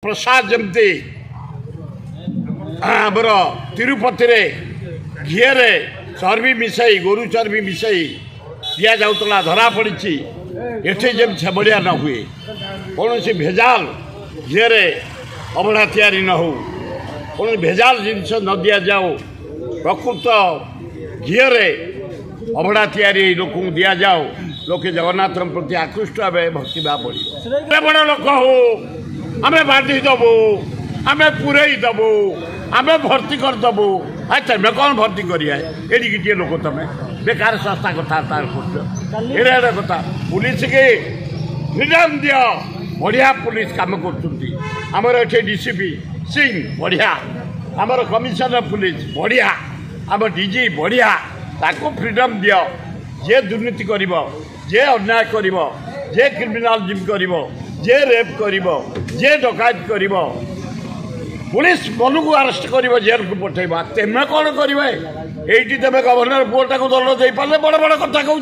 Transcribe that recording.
प्रसाद जमती आमर तिरुपति रे घीरे चर्बी मिसाई गोरु चर्बी मिसाई दिया जाऊला धरा पड़ी एठे जम छबड़िया न हुए कौन सी भेजाल घीरे अबड़ा तैयारी न हो कौन भेजाल जिनस न दि जाओ प्रकृत घीरे अबड़ा तैयारी लोक दि जाओ लोके जगन्नाथ प्रति आकृष्ट हे भक्ति भाव बढ़ बड़ लोक हो आम बांधी दबू आम पूरे दबू आम भर्ती करदबू तुम्हें कौन भर्ती करिए लोक तुम बेकार संस्था कथा कथा पुलिस के फ्रीडम दियो बढ़िया पुलिस काम कर डीसीपी सिंह बढ़िया आमर कमिशनर पुलिस बढ़िया आम डीजी बढ़िया ताको फ्रीडम दियो जे दुर्नीति करिब जे अन्याय करिब जे क्रिमिनालिज्म करिब जे रेप करिब जे डकायत करिब पुलिस मन को अरेस्ट कर जेल को पठेबा तेमे कौन करें ये गवर्नर पुओटा को दल दे पारे बड़ बड़ कथा कहूँ।